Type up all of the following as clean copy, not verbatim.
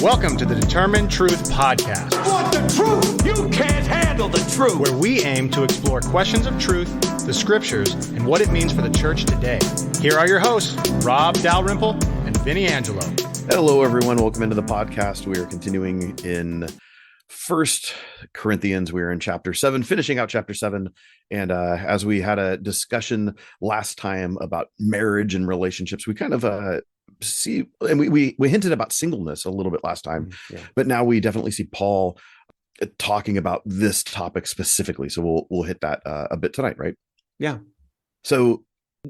Welcome to the Determined Truth Podcast. Want the truth? You can't handle the truth. Where we aim to explore questions of truth, the scriptures, and what it means for the church today. Here are your hosts, Rob Dalrymple and Vinnie Angelo. Hello, everyone. Welcome into the podcast. We are continuing in 1 Corinthians. We're in chapter 7, finishing out chapter 7. And as we had a discussion last time about marriage and relationships, we kind of see, and we hinted about singleness a little bit last time, but now we definitely see Paul talking about this topic specifically. So we'll hit that a bit tonight, right? Yeah. So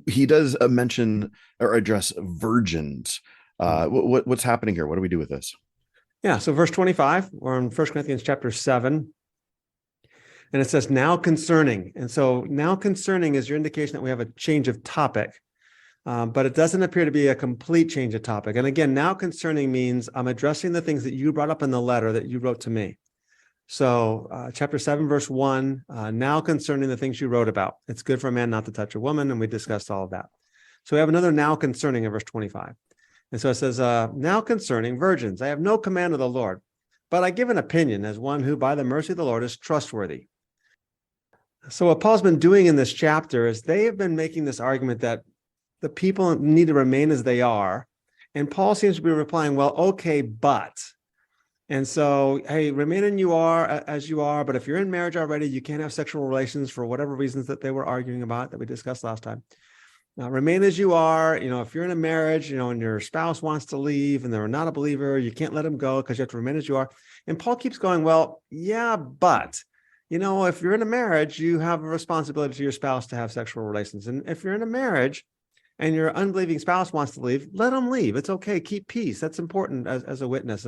he does mention or address virgins. What's happening here? What do we do with this? Yeah. So verse 25, we're in 1 Corinthians chapter 7. And it says, now concerning. And so now concerning is your indication that we have a change of topic. But it doesn't appear to be a complete change of topic. And again, now concerning means I'm addressing the things that you brought up in the letter that you wrote to me. So chapter 7, verse 1, now concerning the things you wrote about. It's good for a man not to touch a woman, and we discussed all of that. So we have another now concerning in verse 25. And so it says, now concerning virgins, I have no command of the Lord, but I give an opinion as one who by the mercy of the Lord is trustworthy. So what Paul's been doing in this chapter is they have been making this argument that the people need to remain as they are. And Paul seems to be replying, well, okay, but. And so, hey, remain in you are as you are, but if you're in marriage already, you can't have sexual relations for whatever reasons that they were arguing about that we discussed last time. Now, remain as you are. You know, if you're in a marriage, you know, and your spouse wants to leave and they're not a believer, you can't let them go because you have to remain as you are. And Paul keeps going, well, yeah, but, you know, if you're in a marriage, you have a responsibility to your spouse to have sexual relations. And if you're in a marriage and your unbelieving spouse wants to leave, let them leave. It's okay. Keep peace. That's important as a witness.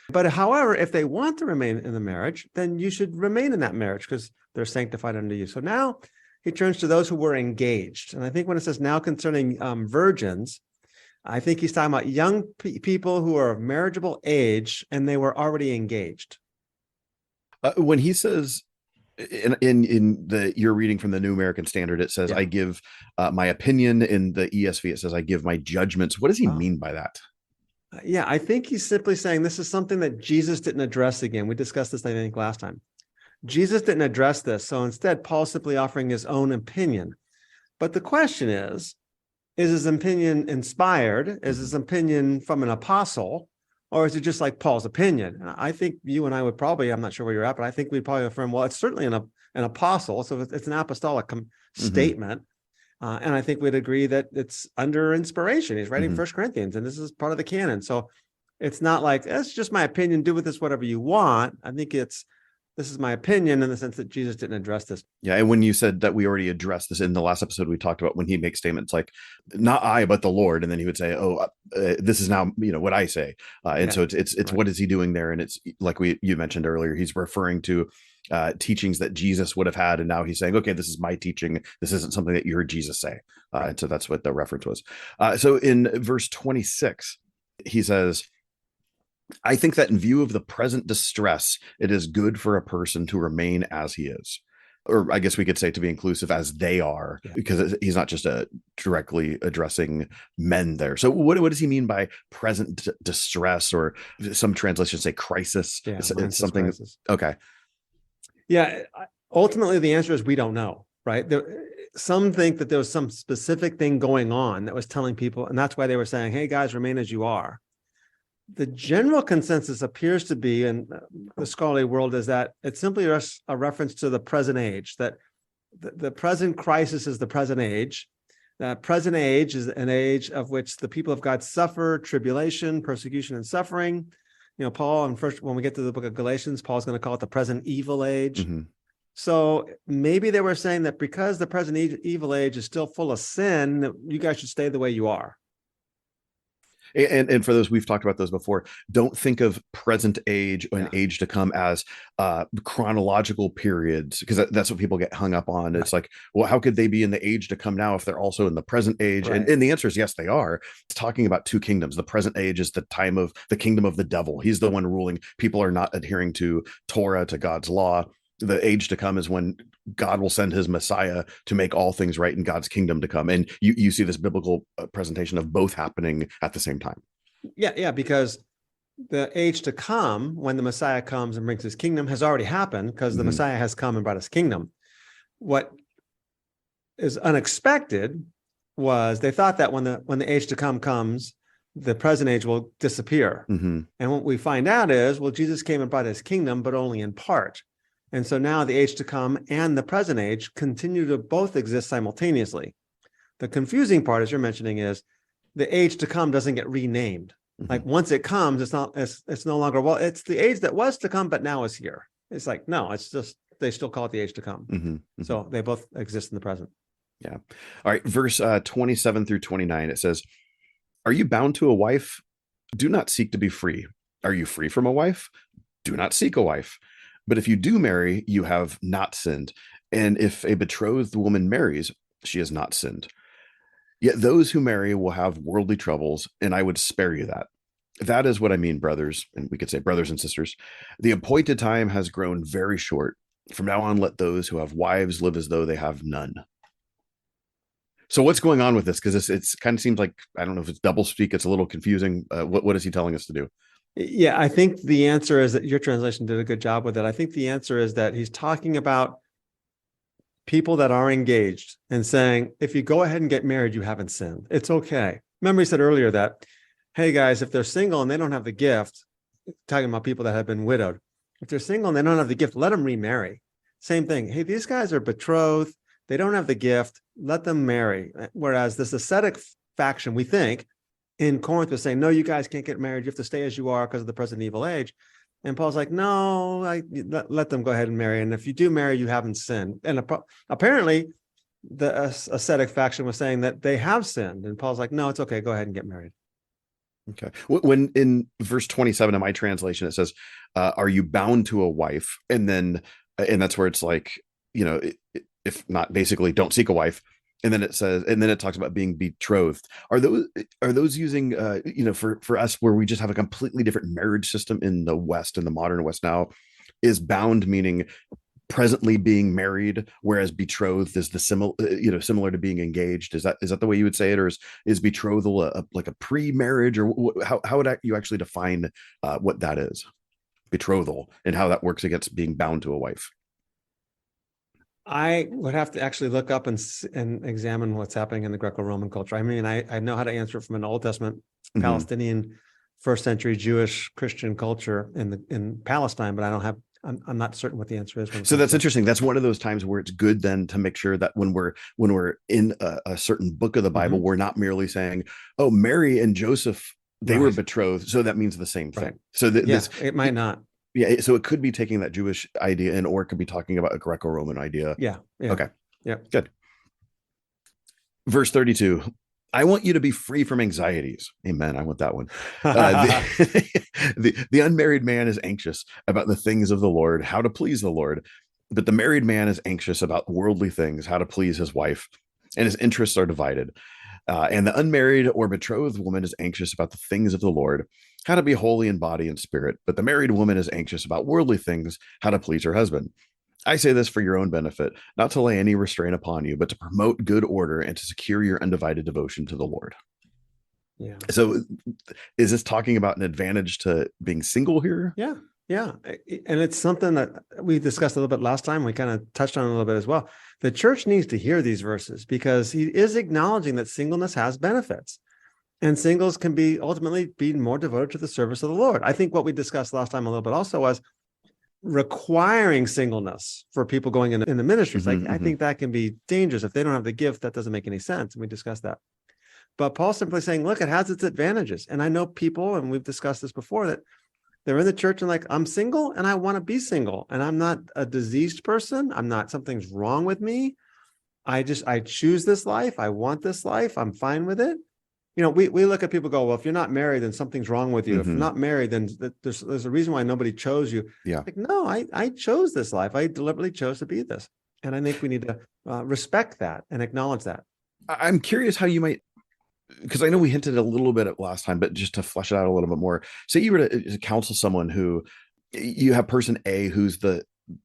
But however, if they want to remain in the marriage, then you should remain in that marriage because they're sanctified unto you. So now he turns to those who were engaged. And I think when it says now concerning virgins, I think he's talking about young people who are of marriageable age and they were already engaged. When he says, in the you're reading from the New American Standard, it says, I give my opinion. In the ESV, it says, I give my judgments. What does he mean by that? Yeah, I think he's simply saying this is something that Jesus didn't address again. We discussed this, I think, last time. Jesus didn't address this. So instead, Paul's simply offering his own opinion. But the question is his opinion inspired? Is his opinion from an apostle? Or is it just like Paul's opinion? I think you and I would probably, I'm not sure where you're at, but I think we'd probably affirm, well, it's certainly an apostle. So it's an apostolic statement. And I think we'd agree that it's under inspiration. He's writing 1 Corinthians, and this is part of the canon. So it's not like, that's just my opinion. Do with this whatever you want. I think this is my opinion in the sense that Jesus didn't address this. Yeah. And when you said that we already addressed this in the last episode, we talked about when he makes statements like, not I, but the Lord. And then he would say, this is now, what I say. So it's right. What is he doing there? And it's like you mentioned earlier, he's referring to teachings that Jesus would have had. And now he's saying, okay, this is my teaching. This isn't something that you heard Jesus say. And so that's what the reference was. So in verse 26, he says, I think that in view of the present distress, it is good for a person to remain as he is. Or I guess we could say, to be inclusive, as they are, because he's not just directly addressing men there. So what does he mean by present distress, or some translations say crisis? Yeah, it's something. Crisis. Okay. Yeah. Ultimately, the answer is we don't know, right? Some think that there was some specific thing going on that was telling people, and that's why they were saying, hey, guys, remain as you are. The general consensus appears to be in the scholarly world is that it's simply a reference to the present age, that the present crisis is the present age. That present age is an age of which the people of God suffer tribulation, persecution, and suffering. Paul, and first, when we get to the book of Galatians, Paul's going to call it the present evil age. So maybe they were saying that because the present evil age is still full of sin, that you guys should stay the way you are. And for those, we've talked about those before, don't think of present age and age to come as chronological periods, because that's what people get hung up on. It's like, well, how could they be in the age to come now if they're also in the present age? Right. And the answer is yes, they are. It's talking about two kingdoms. The present age is the time of the kingdom of the devil. He's the one ruling. People are not adhering to Torah, to God's law. The age to come is when God will send his Messiah to make all things right in God's kingdom to come. And you see this biblical presentation of both happening at the same time. Yeah, because the age to come, when the Messiah comes and brings his kingdom, has already happened because the Messiah has come and brought his kingdom. What is unexpected was they thought that when the age to come comes, the present age will disappear. And what we find out is, well, Jesus came and brought his kingdom, but only in part. And so now the age to come and the present age continue to both exist simultaneously. The confusing part, as you're mentioning, is the age to come doesn't get renamed. Like once it comes, it's no longer, well, it's the age that was to come, but now is here. It's like, no, it's just, they still call it the age to come. So they both exist in the present. Yeah. All right. Verse 27 through 29, it says, "Are you bound to a wife? Do not seek to be free. Are you free from a wife? Do not seek a wife. But if you do marry, you have not sinned. And if a betrothed woman marries, she has not sinned. Yet those who marry will have worldly troubles, and I would spare you that. That is what I mean, brothers," and we could say brothers and sisters. "The appointed time has grown very short. From now on, let those who have wives live as though they have none." So what's going on with this? Because it's kind of seems like, I don't know if it's double speak. It's a little confusing. What is he telling us to do? Yeah, I think the answer is that your translation did a good job with it. I think the answer is that he's talking about people that are engaged and saying, if you go ahead and get married, you haven't sinned. It's okay. Remember, he said earlier that, hey guys, if they're single and they don't have the gift, talking about people that have been widowed, if they're single and they don't have the gift, let them remarry. Same thing. Hey, these guys are betrothed. They don't have the gift. Let them marry. Whereas this ascetic faction, we think, in Corinth was saying, no, you guys can't get married. You have to stay as you are because of the present evil age. And Paul's like, no, let them go ahead and marry. And if you do marry, you haven't sinned. And apparently the ascetic faction was saying that they have sinned. And Paul's like, no, it's okay. Go ahead and get married. Okay. When in verse 27 of my translation, it says, "Are you bound to a wife?" And then, and that's where it's like, if not, basically don't seek a wife. And then it says, and then it talks about being betrothed. Are those using, for us, where we just have a completely different marriage system in the West, in the modern West now, is bound meaning presently being married, whereas betrothed is the similar to being engaged. Is that the way you would say it, or is betrothal like a pre-marriage, or how would you actually define what that is, betrothal, and how that works against being bound to a wife? I would have to actually look up and examine what's happening in the Greco-Roman culture. I mean, I know how to answer it from an Old Testament Palestinian first century Jewish Christian culture in Palestine, but I'm not certain what the answer is. So that's interesting. That's one of those times where it's good then to make sure that when we're in a certain book of the Bible, we're not merely saying, oh, Mary and Joseph, they were betrothed, so that means the same thing. So it might not. Yeah, so it could be taking that Jewish idea or it could be talking about a Greco-Roman idea. Yeah. Okay. Yeah. Good. Verse 32. "I want you to be free from anxieties." Amen. I want that one. The unmarried man is anxious about the things of the Lord, how to please the Lord. But the married man is anxious about worldly things, how to please his wife, and his interests are divided. And the unmarried or betrothed woman is anxious about the things of the Lord, how to be holy in body and spirit. But the married woman is anxious about worldly things, how to please her husband. I say this for your own benefit, not to lay any restraint upon you, but to promote good order and to secure your undivided devotion to the Lord. Yeah. So is this talking about an advantage to being single here? Yeah. Yeah. And it's something that we discussed a little bit last time. We kind of touched on it a little bit as well. The church needs to hear these verses because he is acknowledging that singleness has benefits. And singles can ultimately be more devoted to the service of the Lord. I think what we discussed last time a little bit also was requiring singleness for people going in the ministries. I think that can be dangerous. If they don't have the gift, that doesn't make any sense. And we discussed that. But Paul's simply saying, look, it has its advantages. And I know people, and we've discussed this before, that they're in the church and like, I'm single and I want to be single. And I'm not a diseased person. Something's wrong with me. I choose this life. I want this life. I'm fine with it. We look at people go, well, if you're not married, then something's wrong with you. If you're not married, then there's a reason why nobody chose you. Yeah. Like, no, I chose this life. I deliberately chose to be this. And I think we need to respect that and acknowledge that. I'm curious how you might, because I know we hinted a little bit at last time, but just to flesh it out a little bit more, say you were to counsel someone who you have person A who's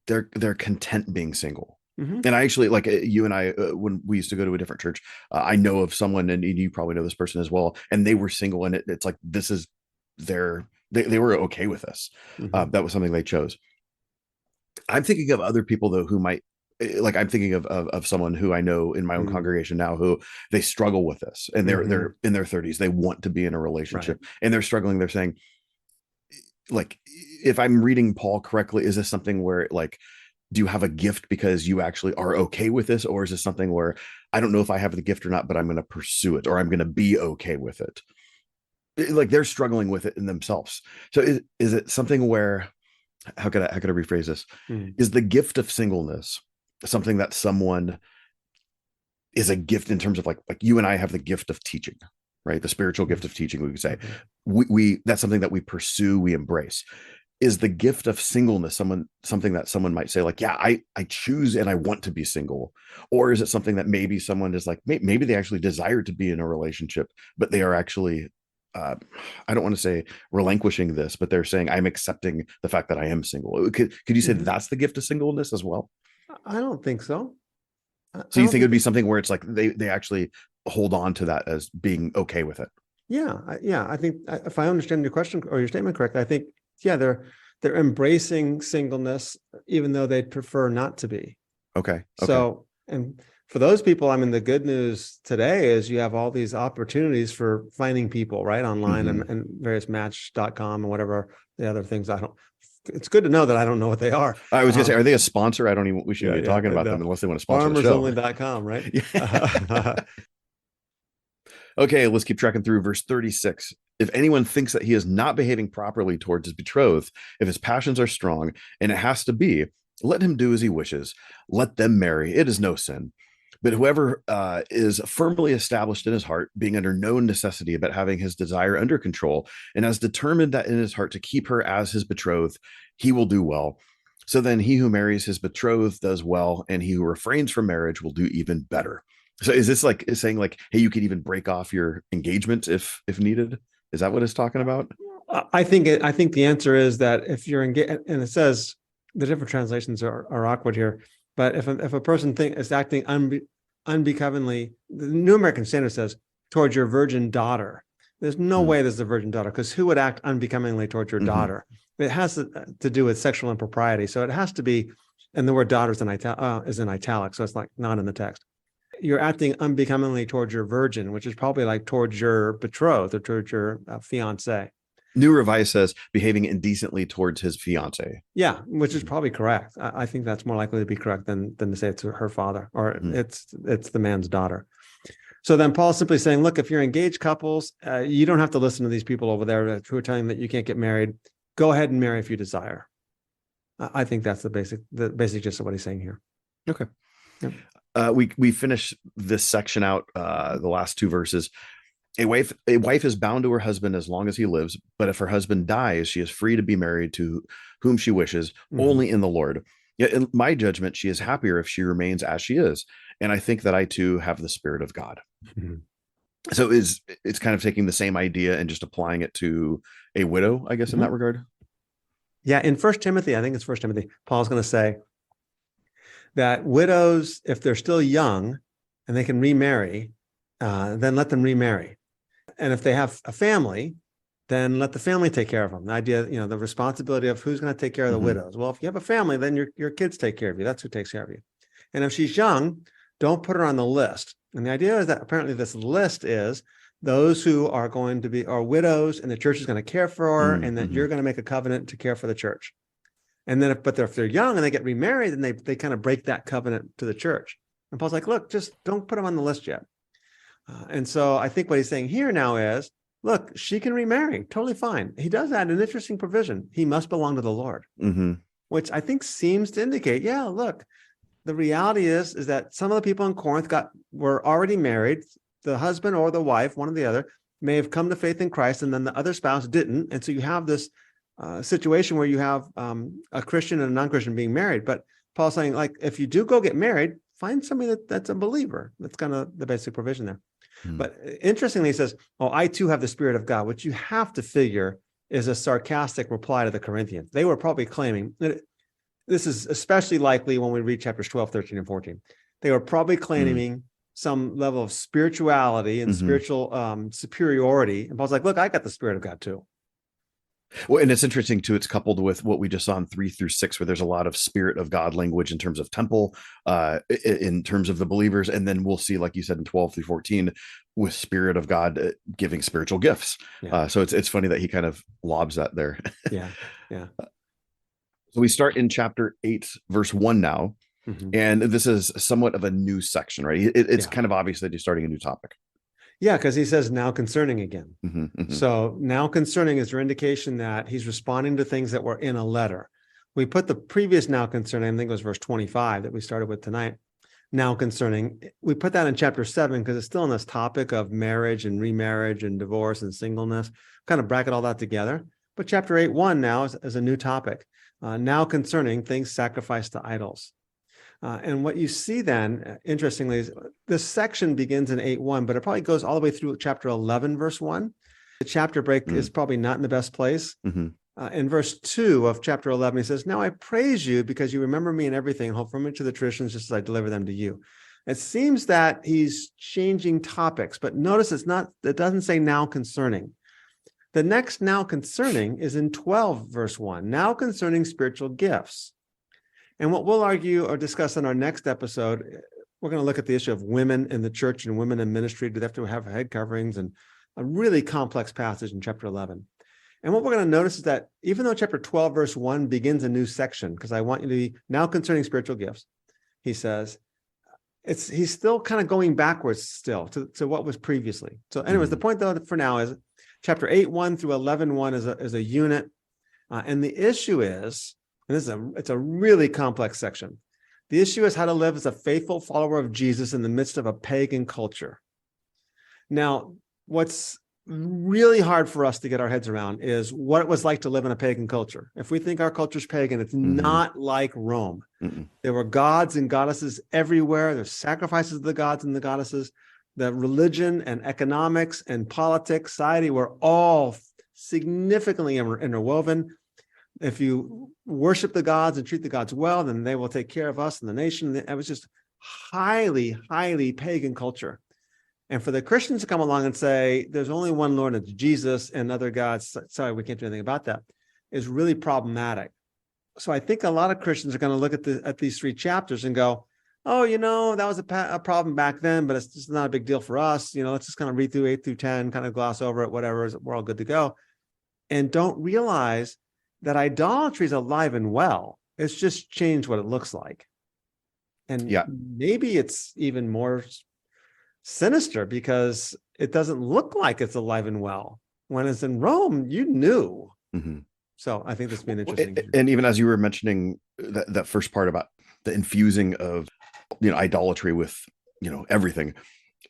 they're content being single. And I actually, like you and I, when we used to go to a different church, I know of someone, and you probably know this person as well, and they were single, and it's like, this is their They were okay with this. That was something they chose. I'm thinking of other people though who might, like, I'm thinking of someone who I know in my own congregation now who they struggle with this, and they're in their 30s. They want to be in a relationship, and they're struggling. They're saying, like, if I'm reading Paul correctly, is this something where, like, do you have a gift because you actually are okay with this, or is this something where I don't know if I have the gift or not, but I'm going to pursue it, or I'm going to be okay with it? Like, they're struggling with it in themselves. So is it something where, how could I rephrase this? Is the gift of singleness something that someone is a gift in terms of like you and I have the gift of teaching, right? The spiritual gift of teaching, we could say. We that's something that we pursue, we embrace. Is the gift of singleness something that someone might say, like, yeah, I choose and I want to be single? Or is it something that maybe someone is like, maybe they actually desire to be in a relationship, but they are actually, I don't want to say relinquishing this, but they're saying, I'm accepting the fact that I am single. Could you say that's the gift of singleness as well? I don't think so. So you think it would be something where it's like they actually hold on to that as being okay with it? Yeah. I think if I understand your question or your statement correctly, I think, yeah, they're embracing singleness, even though they'd prefer not to be. Okay. So, and for those people, I mean, the good news today is you have all these opportunities for finding people, right? Online and various match.com and whatever the other things. It's good to know that I don't know what they are. I was gonna say, are they a sponsor? We shouldn't be talking about them unless they want to sponsor the show. Farmersonly.com, right? Okay, let's keep tracking through verse 36. If anyone thinks that he is not behaving properly towards his betrothed, if his passions are strong, and it has to be, let him do as he wishes. Let them marry. It is no sin. But whoever is firmly established in his heart, being under no necessity, but having his desire under control, and has determined that in his heart to keep her as his betrothed, he will do well. So then he who marries his betrothed does well, and he who refrains from marriage will do even better. So is this like saying, like, hey, you could even break off your engagement if needed? Is that what it's talking about? I think the answer is that if you're engaged, and it says the different translations are awkward here, but if a person is acting unbecomingly, the New American Standard says towards your virgin daughter. There's no way there's a virgin daughter, because who would act unbecomingly towards your daughter? It has to do with sexual impropriety, so it has to be. And the word daughter is in italics, so it's like not in the text. You're acting unbecomingly towards your virgin, which is probably like towards your betrothed or towards your fiance. New Revised says behaving indecently towards his fiance. Yeah, which is probably correct. I think that's more likely to be correct than to say it's her father or it's the man's daughter. So then Paul's simply saying, look, if you're engaged couples, you don't have to listen to these people over there who are telling you that you can't get married. Go ahead and marry if you desire. I think that's the basic gist of what he's saying here. Okay. Yep. We finish this section out, the last two verses. A wife is bound to her husband as long as he lives, but if her husband dies, she is free to be married to whom she wishes, only in the Lord. Yet in my judgment, she is happier if she remains as she is. And I think that I too have the Spirit of God. So it's kind of taking the same idea and just applying it to a widow, I guess, in that regard. Yeah, in 1 Timothy, I think it's 1 Timothy, Paul's going to say that widows, if they're still young and they can remarry, then let them remarry. And if they have a family, then let the family take care of them. The idea, the responsibility of who's going to take care of the widows. Well, if you have a family, then your kids take care of you. That's who takes care of you. And if she's young, don't put her on the list. And the idea is that apparently this list is those who are going to be are widows, and the church is going to care for her, and that you're going to make a covenant to care for the church. And then if they're young and they get remarried, then they kind of break that covenant to the church. And Paul's like, look, just don't put them on the list yet. And so I think what he's saying here now is, look, she can remarry, totally fine. He does add an interesting provision. He must belong to the Lord, which I think seems to indicate, yeah, look, the reality is that some of the people in Corinth were already married. The husband or the wife, one or the other, may have come to faith in Christ, and then the other spouse didn't. And so you have this situation where you have a Christian and a non-Christian being married. But Paul's saying, like, if you do go get married, find somebody that's a believer. That's kind of the basic provision there. But interestingly, he says, oh, I too have the Spirit of God, which you have to figure is a sarcastic reply to the Corinthians. They were probably claiming that this is especially likely when we read chapters 12, 13, and 14. They were probably claiming some level of spirituality and spiritual superiority. And Paul's like, look, I got the Spirit of God too. Well, and it's interesting too. It's coupled with what we just saw in 3 through 6, where there's a lot of Spirit of God language in terms of temple, in terms of the believers, and then we'll see, like you said, in 12 through 14, with Spirit of God giving spiritual gifts. Yeah. So it's funny that he kind of lobs that there. Yeah. Yeah. So we start in chapter 8, verse 1 now, Mhm. and this is somewhat of a new section, right? It's Yeah. kind of obvious that he's starting a new topic. Yeah, because he says now concerning again. Mm-hmm. So now concerning is your indication that he's responding to things that were in a letter. We put the previous now concerning, I think it was verse 25 that we started with tonight. Now concerning, we put that in chapter 7 because it's still in this topic of marriage and remarriage and divorce and singleness, kind of bracket all that together. But chapter 8:1 now is a new topic. Now concerning things sacrificed to idols. And what you see then, interestingly, is this section begins in 8:1, but it probably goes all the way through chapter 11, verse 1. The chapter break is probably not in the best place. Mm-hmm. In verse 2 of chapter 11, he says, now I praise you because you remember me in everything and hold firmly to the traditions just as I deliver them to you. It seems that he's changing topics, but notice it doesn't say now concerning. The next now concerning is in 12, verse 1, now concerning spiritual gifts. And what we'll argue or discuss in our next episode, we're going to look at the issue of women in the church and women in ministry. Do they have to have head coverings? And a really complex passage in chapter 11. And what we're going to notice is that even though chapter 12, verse 1 begins a new section, because I want you to be now concerning spiritual gifts, he says, he's still kind of going backwards still to what was previously. So anyways, the point though for now is chapter 8:1 through 11:1 is a unit. And the issue is, and it's a really complex section. The issue is how to live as a faithful follower of Jesus in the midst of a pagan culture. Now, what's really hard for us to get our heads around is what it was like to live in a pagan culture. If we think our culture's pagan, it's not like Rome. There were gods and goddesses everywhere. There's sacrifices of the gods and the goddesses. The religion and economics and politics, society were all significantly interwoven. If you worship the gods and treat the gods well, then they will take care of us and the nation. It was just highly, highly pagan culture. And for the Christians to come along and say, there's only one Lord, it's Jesus, and other gods, sorry, we can't do anything about that, is really problematic. So I think a lot of Christians are going to look at these 3 chapters and go, oh, that was a problem back then, but it's just not a big deal for us. Let's just kind of read through 8 through 10, kind of gloss over it, whatever, we're all good to go. And don't realize that idolatry is alive and well. It's just changed what it looks like. And maybe it's even more sinister because it doesn't look like it's alive and well. When it's in Rome, you knew. So I think this would be an interesting. And even as you were mentioning that first part about the infusing of, idolatry with, everything,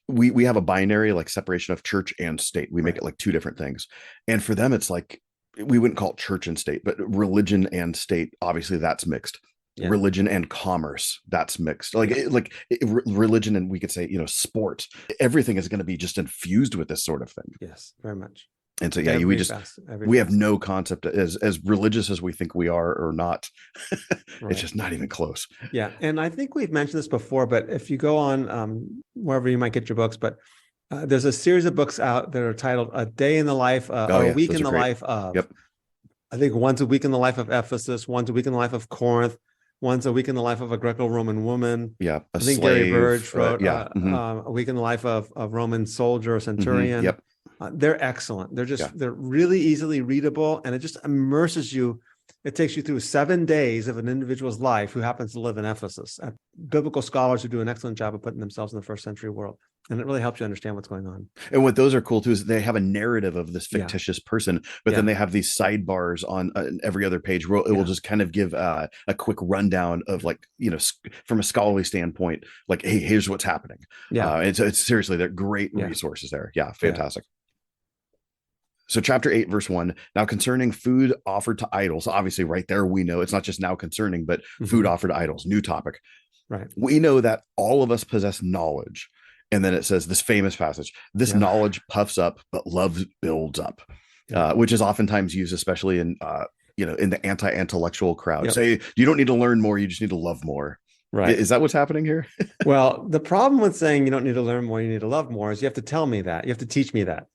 we have a binary, like separation of church and state. We make it like 2 different things. And for them, it's like, we wouldn't call it church and state, but religion and state, obviously that's mixed. Religion and commerce, that's mixed. Religion and we could say, sport, everything is going to be just infused with this sort of thing. Yes, very much. And so, we have no concept as religious as we think we are or not. It's just not even close. Yeah. And I think we've mentioned this before, but if you go on wherever you might get your books, but there's a series of books out that are titled A Day in the Life, a Week in the Life of. Yep. I think one's a week in the life of Ephesus, one's a week in the life of Corinth, one's a week in the life of a Greco-Roman woman. Yeah. I think Gary Burge wrote a week in the life of a Roman soldier or centurion. Yep. They're excellent. They're really easily readable, and it just immerses you. It takes you through 7 days of an individual's life who happens to live in Ephesus. Biblical scholars who do an excellent job of putting themselves in the first century world. And it really helps you understand what's going on. And what those are cool too is they have a narrative of this fictitious person, but then they have these sidebars on every other page where it will just kind of give a quick rundown of from a scholarly standpoint, like, hey, here's what's happening. And so it's seriously, they're great resources there. Yeah. Fantastic. So chapter 8, verse 1, now concerning food offered to idols, obviously right there, we know it's not just now concerning, but food offered to idols, new topic. Right. We know that all of us possess knowledge. And then it says this famous passage, this knowledge puffs up, but love builds up, which is oftentimes used, especially in, in the anti-intellectual crowd. Say, you don't need to learn more. You just need to love more. Right. Is that what's happening here? Well, the problem with saying you don't need to learn more, you need to love more is you have to tell me that. You have to teach me that.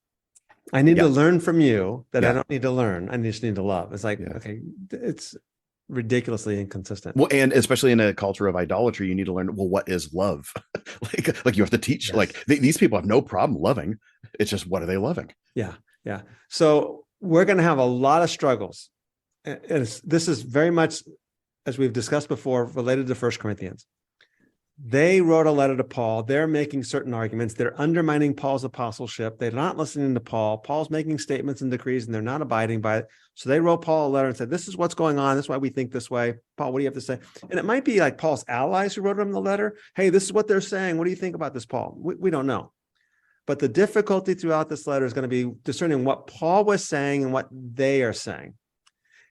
I need Yeah. to learn from you that I Yeah. don't need to learn. I just need to love. It's like, Yeah. okay, it's ridiculously inconsistent. Well, and especially in a culture of idolatry, you need to learn, well, what is love? like you have to teach, Yes. like these people have no problem loving. It's just, what are they loving? Yeah. Yeah. So we're going to have a lot of struggles. And this is very much, as we've discussed before, related to 1 Corinthians. They wrote a letter to Paul. They're making certain arguments. They're undermining Paul's apostleship. They're not listening to Paul. Paul's making statements and decrees, and they're not abiding by it. So they wrote Paul a letter and said, this is what's going on. This is why we think this way. Paul, what do you have to say? And it might be like Paul's allies who wrote him the letter. Hey, this is what they're saying. What do you think about this, Paul? We don't know. But the difficulty throughout this letter is going to be discerning what Paul was saying and what they are saying.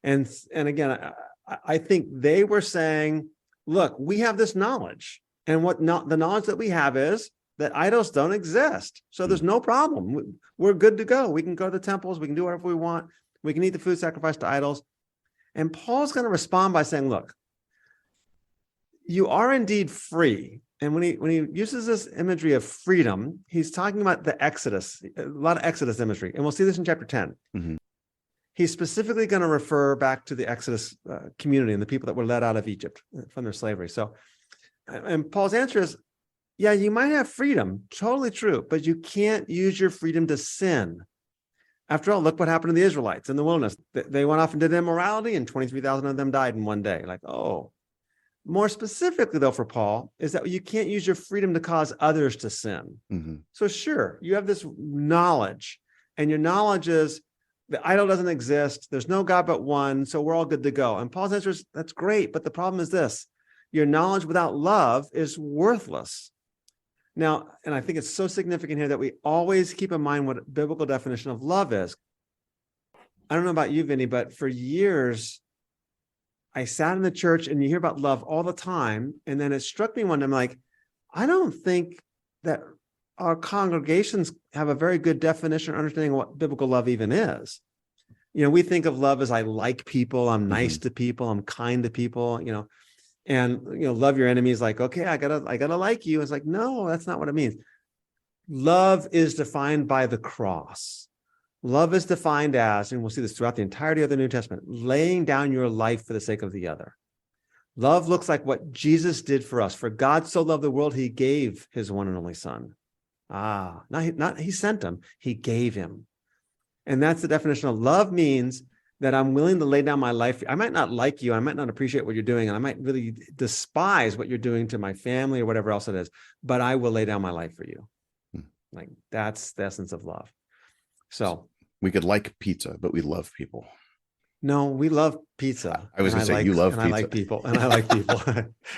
And again, I think they were saying, look, we have this knowledge. And the knowledge that we have is that idols don't exist. So there's no problem. We're good to go. We can go to the temples. We can do whatever we want. We can eat the food sacrificed to idols. And Paul's going to respond by saying, look, you are indeed free. And when he uses this imagery of freedom, he's talking about the Exodus, a lot of Exodus imagery. And we'll see this in chapter 10. Mm-hmm. He's specifically going to refer back to the Exodus community and the people that were led out of Egypt from their slavery. So, and Paul's answer is, yeah, you might have freedom, totally true, but you can't use your freedom to sin. After all, look what happened to the Israelites in the wilderness. They went off and did immorality, and 23,000 of them died in one day. Like, oh. More specifically, though, for Paul, is that you can't use your freedom to cause others to sin. Mm-hmm. So sure, you have this knowledge, and your knowledge is the idol doesn't exist. There's no God but one, so we're all good to go. And Paul's answer is, that's great, but the problem is this. Your knowledge without love is worthless. Now, and I think it's so significant here that we always keep in mind what a biblical definition of love is. I don't know about you, Vinnie, but for years, I sat in the church and you hear about love all the time. And then it struck me one day, I'm like, I don't think that our congregations have a very good definition or understanding of what biblical love even is. You know, we think of love as I like people, I'm nice to people, I'm kind to people, you know, and, you know, love your enemies, like, okay, I gotta like you. It's like, no, that's not what it means. Love is defined by the cross. Love is defined as, and we'll see this throughout the entirety of the New Testament, laying down your life for the sake of the other. Love looks like what Jesus did for us. For God so loved the world, he gave his one and only son. Not he sent him, he gave him. And that's the definition of love. Means that I'm willing to lay down my life. I might not like you, I might not appreciate what you're doing, and I might really despise what you're doing to my family or whatever else it is, but I will lay down my life for you. Like, that's the essence of love. So we could like pizza, but we love people. No, we love pizza. I was going to say, you love pizza. I like people, and I like people.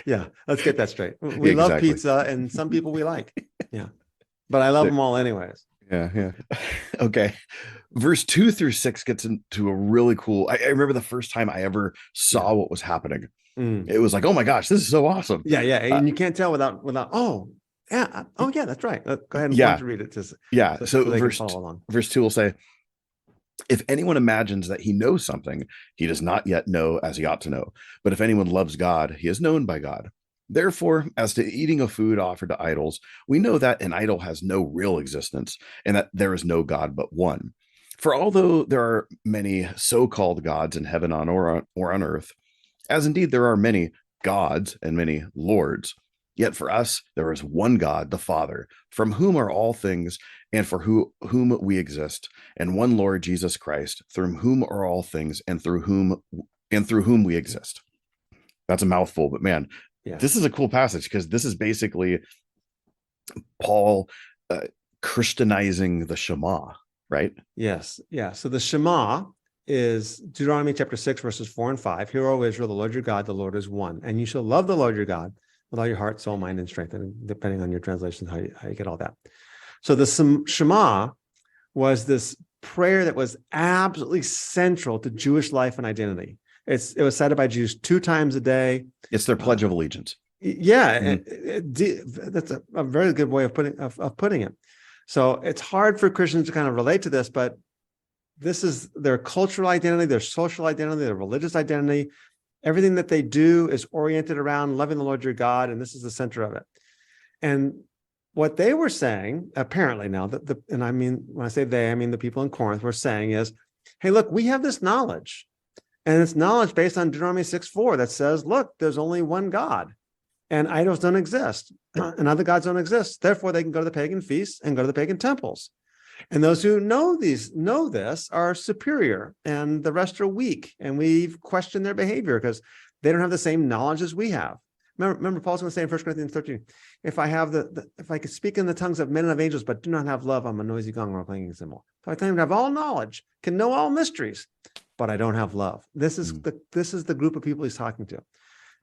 Yeah, let's get that straight. We love pizza, and some people we like. Yeah, but I love them all anyways. Yeah. Okay. Verse 2-6 gets into a really cool. I remember the first time I ever saw what was happening. It was like, oh my gosh, this is so awesome. Yeah. And you can't tell without. Oh yeah. Oh yeah, that's right. Go ahead and want to read it. So verse 2 will say, if anyone imagines that he knows something, he does not yet know as he ought to know. But if anyone loves God, he is known by God. Therefore, as to eating of food offered to idols, we know that an idol has no real existence, and that there is no God but one. For although there are many so-called gods in heaven or on earth, as indeed there are many gods and many lords, yet for us there is one God, the Father, from whom are all things, and for whom we exist, and one Lord Jesus Christ, through whom are all things, and through whom we exist. That's a mouthful, but man, this is a cool passage, because this is basically Paul Christianizing the Shema, right? Yes. Yeah. So the Shema is Deuteronomy chapter 6, verses 4 and 5. Hear, O Israel, the Lord your God, the Lord is one. And you shall love the Lord your God with all your heart, soul, mind, and strength. And depending on your translation, how you get all that. So the Shema was this prayer that was absolutely central to Jewish life and identity. It was cited by Jews 2 times a day. It's their pledge of allegiance. Yeah, that's a very good way of putting it. So it's hard for Christians to kind of relate to this, but this is their cultural identity, their social identity, their religious identity. Everything that they do is oriented around loving the Lord your God, and this is the center of it. And what they were saying, apparently now, and I mean, when I say they, I mean the people in Corinth were saying is, hey, look, we have this knowledge, and it's knowledge based on Deuteronomy 6:4 that says, look, there's only one God, and idols don't exist, and other gods don't exist. Therefore, they can go to the pagan feasts and go to the pagan temples. And those who know this are superior, and the rest are weak, and we've questioned their behavior because they don't have the same knowledge as we have. Remember, Paul's going to say in 1 Corinthians 13, if I have if I could speak in the tongues of men and of angels, but do not have love, I'm a noisy gong or a clanging cymbal. If I claim to have all knowledge, can know all mysteries, but I don't have love. This is the group of people he's talking to.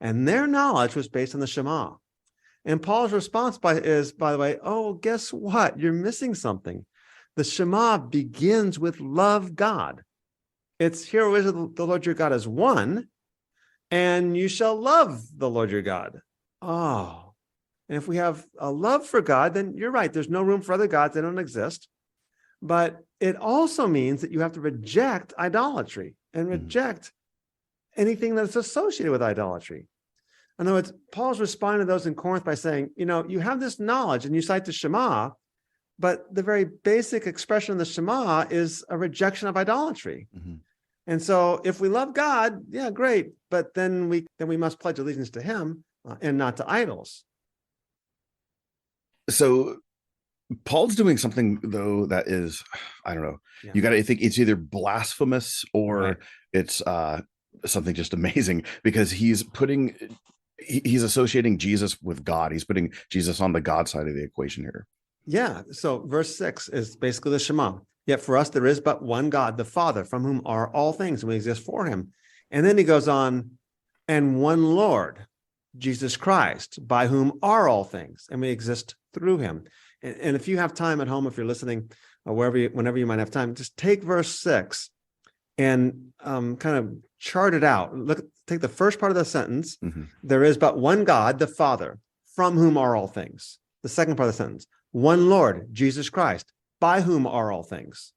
And their knowledge was based on the Shema. And Paul's response is, by the way, oh, guess what? You're missing something. The Shema begins with love God. It's hear, O Israel, the Lord your God is one, and you shall love the Lord your God. Oh, and if we have a love for God, then you're right. There's no room for other gods. They don't exist. But it also means that you have to reject idolatry and reject anything that's associated with idolatry. In other words, Paul's responding to those in Corinth by saying, you have this knowledge and you cite the Shema, but the very basic expression of the Shema is a rejection of idolatry. Mm-hmm. And so if we love God, yeah, great. But then we must pledge allegiance to him and not to idols. So Paul's doing something, though, that is, I don't know. Yeah. You got to think it's either blasphemous or it's something just amazing, because he's associating Jesus with God. He's putting Jesus on the God side of the equation here. Yeah. So verse 6 is basically the Shema. Yet for us, there is but one God, the Father, from whom are all things, and we exist for him. And then he goes on, and one Lord, Jesus Christ, by whom are all things, and we exist through him. And if you have time at home, if you're listening, or whenever you might have time, just take verse 6 and kind of chart it out. Take the first part of the sentence. Mm-hmm. There is but one God, the Father, from whom are all things. The second part of the sentence, one Lord, Jesus Christ, by whom are all things.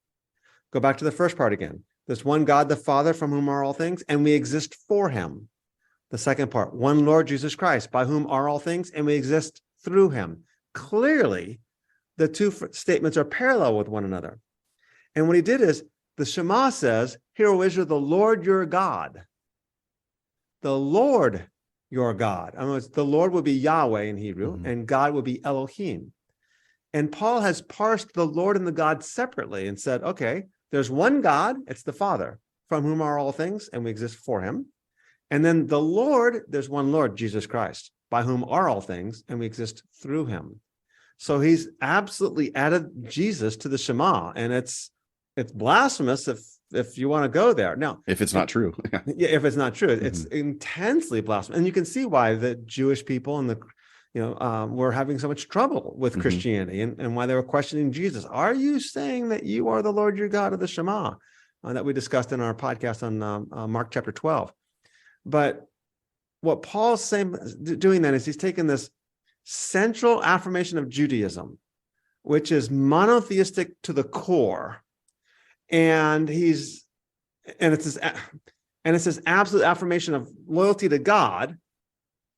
Go back to the first part again. There's one God, the Father, from whom are all things, and we exist for him. The second part, one Lord, Jesus Christ, by whom are all things, and we exist through him. Clearly, the two statements are parallel with one another. And what he did is, the Shema says, hear, O Israel, the Lord your God. The Lord your God. In other words, the Lord would be Yahweh in Hebrew, and God would be Elohim. And Paul has parsed the Lord and the God separately and said, okay, there's one God, it's the Father, from whom are all things, and we exist for him. And then the Lord, there's one Lord, Jesus Christ, by whom are all things, and we exist through him. So he's absolutely added Jesus to the Shema, and it's blasphemous if you want to go there. Now, if it's not true. Yeah, if it's not true, it's intensely blasphemous. And you can see why the Jewish people and were having so much trouble with Christianity and why they were questioning Jesus. Are you saying that you are the Lord your God of the Shema that we discussed in our podcast on Mark chapter 12? But what Paul's saying, doing then, is he's taken this central affirmation of Judaism, which is monotheistic to the core, and it's this absolute affirmation of loyalty to God.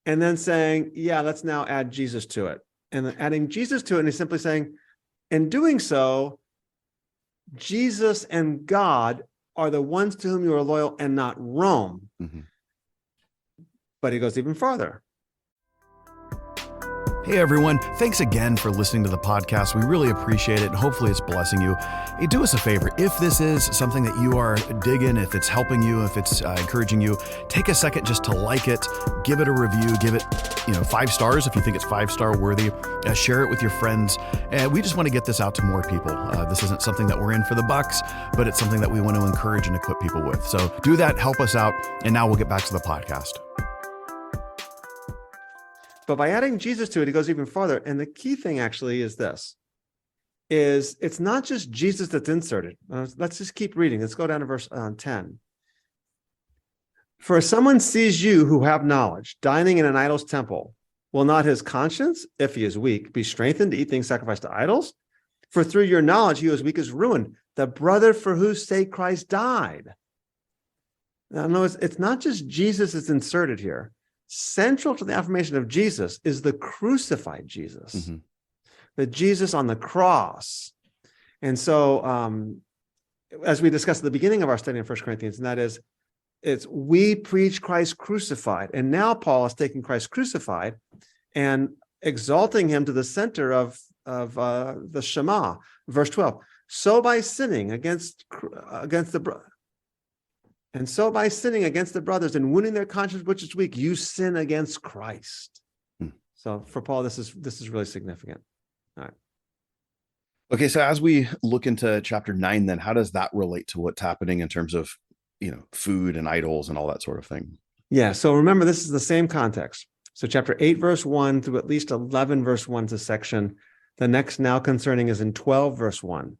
And then saying, yeah, let's now add Jesus to it. And then adding Jesus to it, and he's simply saying, in doing so, Jesus and God are the ones to whom you are loyal and not Rome. Mm-hmm. But he goes even farther. Hey everyone, thanks again for listening to the podcast. We really appreciate it, and hopefully it's blessing you. Hey, do us a favor. If this is something that you are digging, if it's helping you, if it's encouraging you, take a second just to like it, give it a review, give it 5 stars if you think it's 5-star worthy. Share it with your friends. We just want to get this out to more people. This isn't something that we're in for the bucks, but it's something that we want to encourage and equip people with. So do that, help us out, and now we'll get back to the podcast. But by adding Jesus to it, he goes even farther. And the key thing actually is this, is it's not just Jesus that's inserted. Let's just keep reading. Let's go down to verse 10. For if someone sees you who have knowledge dining in an idol's temple, will not his conscience, if he is weak, be strengthened to eat things sacrificed to idols? For through your knowledge, he who is weak is ruined, the brother for whose sake Christ died. Now, notice, it's not just Jesus that's inserted here. Central to the affirmation of Jesus is the crucified Jesus. Mm-hmm. but Jesus on the cross. And so, as we discussed at the beginning of our study in 1 Corinthians, and that is, it's we preach Christ crucified. And now Paul is taking Christ crucified and exalting him to the center of the Shema, verse 12. So by sinning against the brothers and wounding their conscience, which is weak, you sin against Christ. So for Paul, this is really significant. All right. Okay, so as we look into chapter 9, then how does that relate to what's happening in terms of, food and idols and all that sort of thing? Yeah, so remember, this is the same context. So chapter 8, verse 1 through at least 11, verse 1 is a section. The next now concerning is in 12, verse 1.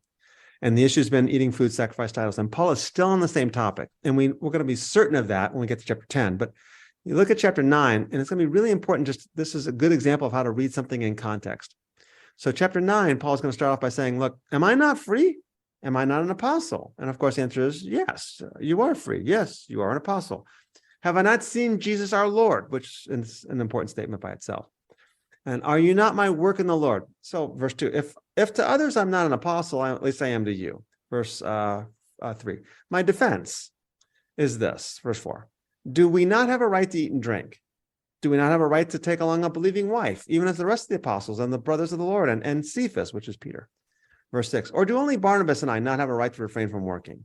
And the issue has been eating food sacrificed to idols. And Paul is still on the same topic. And we're going to be certain of that when we get to chapter 10. But you look at chapter 9, and it's going to be really important. This is a good example of how to read something in context. So chapter 9, Paul's going to start off by saying, look, am I not free? Am I not an apostle? And of course, the answer is yes, you are free. Yes, you are an apostle. Have I not seen Jesus our Lord? Which is an important statement by itself. And are you not my work in the Lord? So verse 2, if to others I'm not an apostle, at least I am to you. Verse 3, my defense is this, verse 4. Do we not have a right to eat and drink? Do we not have a right to take along a believing wife, even as the rest of the apostles and the brothers of the Lord and Cephas, which is Peter? Verse 6, or do only Barnabas and I not have a right to refrain from working?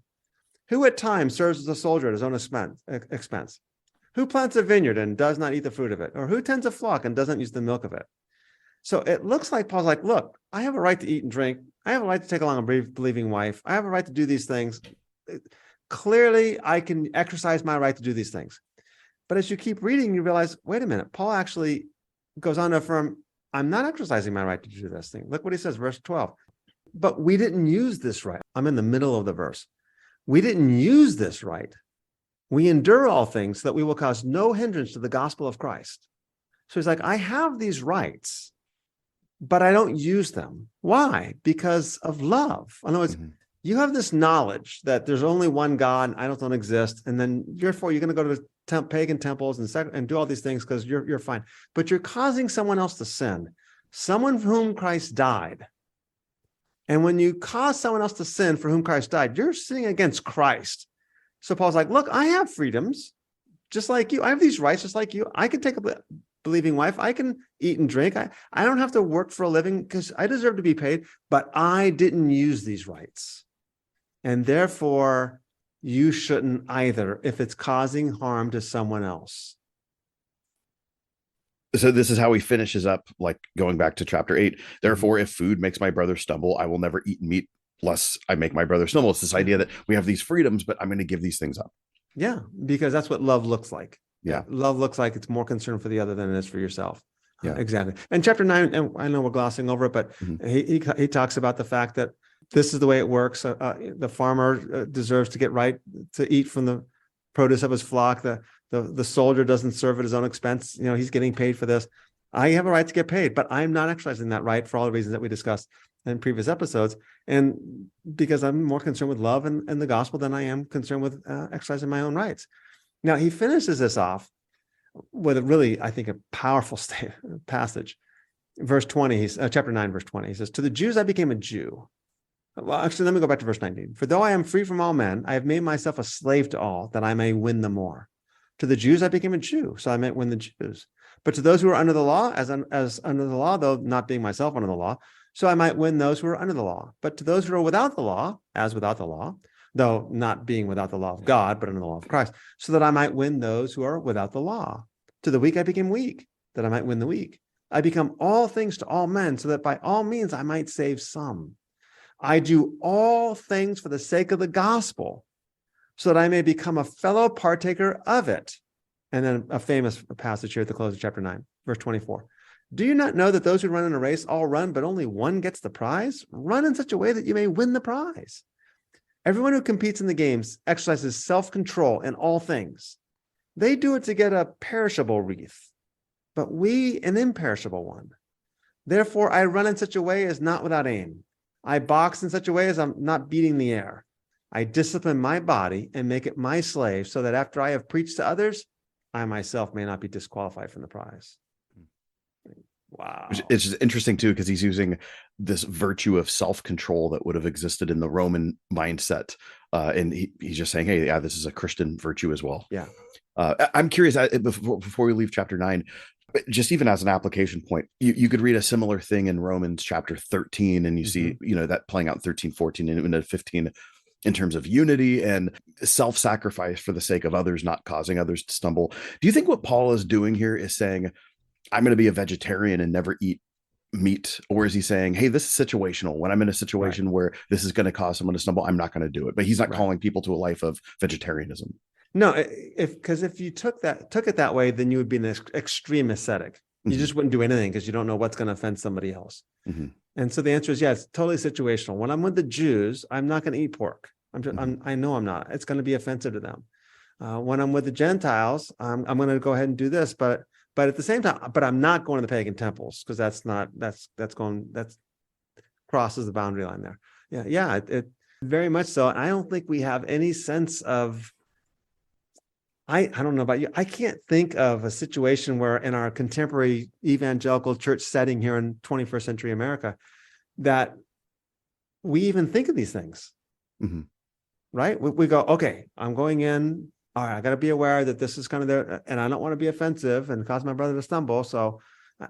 Who at times serves as a soldier at his own expense? Who plants a vineyard and does not eat the fruit of it? Or who tends a flock and doesn't use the milk of it? So it looks like Paul's like, look, I have a right to eat and drink. I have a right to take along a believing wife. I have a right to do these things. Clearly, I can exercise my right to do these things. But as you keep reading, you realize, wait a minute, Paul actually goes on to affirm, I'm not exercising my right to do this thing. Look what he says, verse 12. But we didn't use this right. I'm in the middle of the verse. We didn't use this right. We endure all things so that we will cause no hindrance to the gospel of Christ. So he's like, I have these rights, but I don't use them. Why? Because of love. In other words, you have this knowledge that there's only one God and idols don't exist. And then therefore you're going to go to the pagan temples and do all these things because you're fine. But you're causing someone else to sin, someone for whom Christ died. And when you cause someone else to sin for whom Christ died, you're sinning against Christ. So Paul's like, look, I have freedoms just like you. I have these rights just like you. I can take a believing wife. I can eat and drink. I don't have to work for a living because I deserve to be paid, but I didn't use these rights. And therefore, you shouldn't either if it's causing harm to someone else. So this is how he finishes up, like going back to chapter 8. Therefore, if food makes my brother stumble, I will never eat meat lest I make my brother stumble. It's this idea that we have these freedoms, but I'm going to give these things up. Yeah, because that's what love looks like. Yeah. Love looks like it's more concerned for the other than it is for yourself. Yeah, exactly. And chapter 9, and I know we're glossing over it, but he talks about the fact that this is the way it works. The farmer deserves to get right to eat from the produce of his flock. The soldier doesn't serve at his own expense. He's getting paid for this. I have a right to get paid, but I'm not exercising that right for all the reasons that we discussed in previous episodes. And because I'm more concerned with love and the gospel than I am concerned with exercising my own rights. Now, he finishes this off with a really, I think, a powerful passage. Verse 20, chapter 9, verse 20, he says, to the Jews, I became a Jew. Well, actually, let me go back to verse 19. For though I am free from all men, I have made myself a slave to all, that I may win the more. To the Jews, I became a Jew, so I might win the Jews. But to those who are under the law, as under the law, though not being myself under the law, so I might win those who are under the law. But to those who are without the law, as without the law, though not being without the law of God, but under the law of Christ, so that I might win those who are without the law. To the weak, I became weak, that I might win the weak. I become all things to all men, so that by all means I might save some. I do all things for the sake of the gospel, so that I may become a fellow partaker of it. And then a famous passage here at the close of chapter 9, verse 24. Do you not know that those who run in a race all run, but only one gets the prize? Run in such a way that you may win the prize. Everyone who competes in the games exercises self-control in all things. They do it to get a perishable wreath, but we an imperishable one. Therefore, I run in such a way as not without aim. I box in such a way as I'm not beating the air. I discipline my body and make it my slave, so that after I have preached to others, I myself may not be disqualified from the prize. Wow. It's just interesting too, because he's using this virtue of self-control that would have existed in the Roman mindset. And he's just saying, hey, yeah, this is a Christian virtue as well. Yeah. I'm curious, before we leave chapter 9, just even as an application point, you could read a similar thing in Romans chapter 13, and you see, that playing out in 13, 14, and even 15 in terms of unity and self-sacrifice for the sake of others, not causing others to stumble. Do you think what Paul is doing here is saying, I'm going to be a vegetarian and never eat meat? Or is he saying, hey, this is situational. When I'm in a situation where this is going to cause someone to stumble, I'm not going to do it. But he's not calling people to a life of vegetarianism. No, if you took it that way, then you would be an extreme ascetic. You just wouldn't do anything because you don't know what's going to offend somebody else. And so the answer is, yeah, it's totally situational. When I'm with the Jews, I'm not going to eat pork. I know I'm not. It's going to be offensive to them. When I'm with the Gentiles, I'm going to go ahead and do this, but at the same time, I'm not going to the pagan temples, because that crosses the boundary line there. Yeah, it very much so. And I don't think we have any sense of. I don't know about you. I can't think of a situation where in our contemporary evangelical church setting here in 21st century America that we even think of these things, right? We go, okay, I'm going in. All right, I got to be aware that this is kind of there, and I don't want to be offensive and cause my brother to stumble. So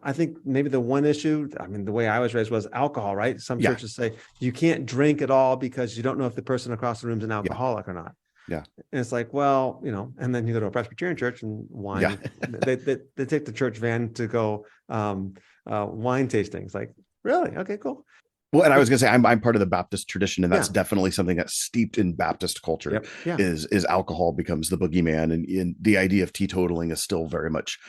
I think maybe the one issue, the way I was raised was alcohol, right? Some churches say you can't drink at all because you don't know if the person across the room is an alcoholic or not. Yeah. And it's like, well, and then you go to a Presbyterian church and wine, they take the church van to go wine tastings. Like, really? Okay, cool. Well, and I was going to say, I'm part of the Baptist tradition, and that's definitely something that's steeped in Baptist culture. Is alcohol becomes the boogeyman, and the idea of teetotaling is still very much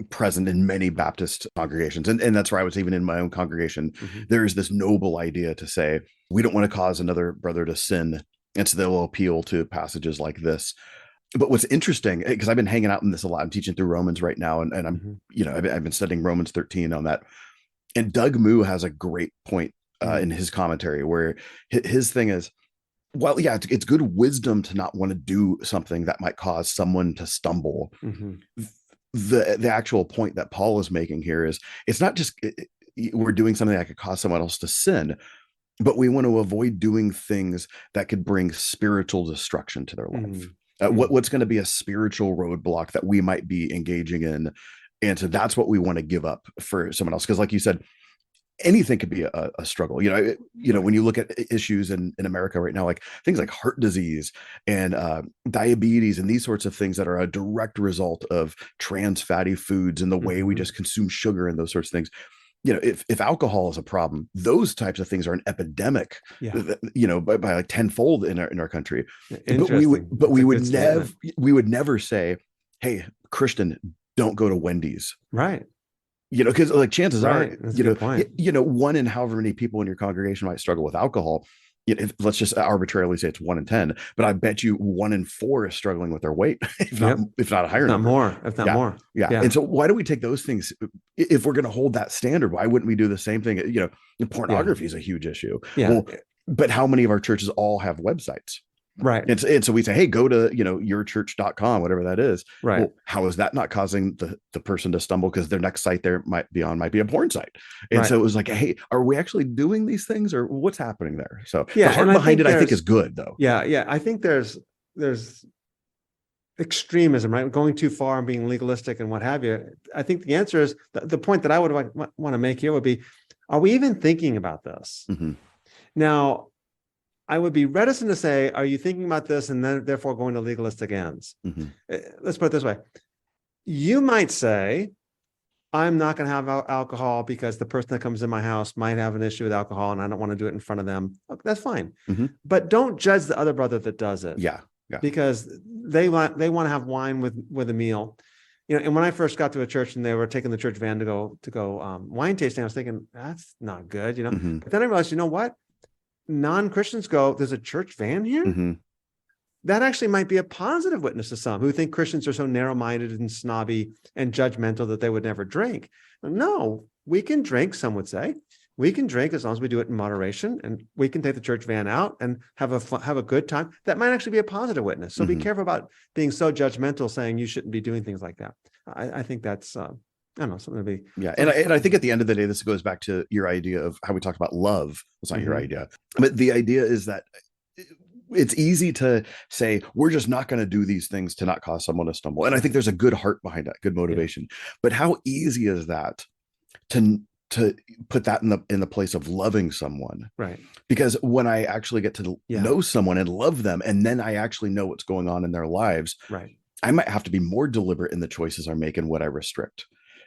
present in many Baptist congregations. And that's where I was, even in my own congregation, there is this noble idea to say, we don't want to cause another brother to sin. And so they'll appeal to passages like this. But what's interesting, because I've been hanging out in this a lot, I'm teaching through Romans right now, and I'm, I've been studying Romans 13 on that. And Doug Moo has a great point in his commentary where his thing is, well, yeah, it's good wisdom to not want to do something that might cause someone to stumble. The actual point that Paul is making here is, it's not just we're doing something that could cause someone else to sin, but we want to avoid doing things that could bring spiritual destruction to their life. What's going to be a spiritual roadblock that we might be engaging in? And so that's what we want to give up for someone else. Because like you said, anything could be a struggle. When you look at issues in America right now, like things like heart disease and diabetes and these sorts of things that are a direct result of trans fatty foods and the way we just consume sugar and those sorts of things. If alcohol is a problem, those types of things are an epidemic, by like tenfold in our country. But we would never say, hey, Christian, don't go to Wendy's. Right. Because like chances are, one in however many people in your congregation might struggle with alcohol. Let's just arbitrarily say it's 1 in 10, but I bet you 1 in 4 is struggling with their weight, if not a higher number. Not more. Yeah. And so why do we take those things? If we're going to hold that standard, why wouldn't we do the same thing? Pornography is a huge issue. Well, but how many of our churches all have websites? Right. And so we say, hey, go to, yourchurch.com, whatever that is. Right. Well, how is that not causing the person to stumble? Because their next site there might be a porn site. And so it was like, hey, are we actually doing these things, or what's happening there? So the heart behind it, I think, is good though. Yeah. I think there's extremism, right? Going too far and being legalistic and what have you. I think the answer is the point that I would want to make here would be, are we even thinking about this? Now, I would be reticent to say, are you thinking about this and then therefore going to legalistic ends? Let's put it this way. You might say, I'm not going to have alcohol because the person that comes in my house might have an issue with alcohol and I don't want to do it in front of them. Okay, that's fine. But don't judge the other brother that does it. Yeah. Because they want to have wine with a meal. And when I first got to a church and they were taking the church van to go wine tasting, I was thinking, that's not good, But then I realized, what? Non-Christians go, there's a church van here? That actually might be a positive witness to some who think Christians are so narrow-minded and snobby and judgmental that they would never drink. No, we can drink, some would say. We can drink as long as we do it in moderation, and we can take the church van out and have a good time. That might actually be a positive witness. So be careful about being so judgmental, saying you shouldn't be doing things like that. I think that's I don't know, something to be. Yeah. And I think at the end of the day, this goes back to your idea of how we talked about love. It's not your idea, but the idea is that it's easy to say, we're just not going to do these things to not cause someone to stumble. And I think there's a good heart behind that, good motivation. But how easy is that to put that in the place of loving someone? Right. Because when I actually get to know someone and love them, and then I actually know what's going on in their lives, right, I might have to be more deliberate in the choices I make and what I restrict.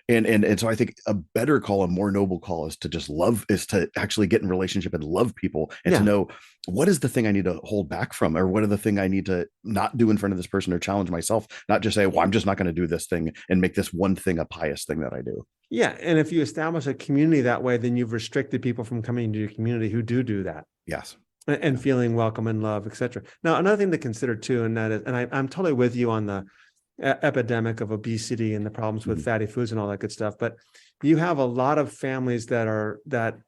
And so I think a better call, a more noble call, is to just love, is to actually get in relationship and love people, and to know what is the thing I need to hold back from, or what are the thing I need to not do in front of this person, or challenge myself, not just say, well, I'm just not going to do this thing and make this one thing a pious thing that I do. Yeah. And if you establish a community that way, then you've restricted people from coming into your community who do that. Yes. And feeling welcome and love, etc. Now, another thing to consider too, and that is, and I'm totally with you on the epidemic of obesity and the problems with fatty foods and all that good stuff. But you have a lot of families that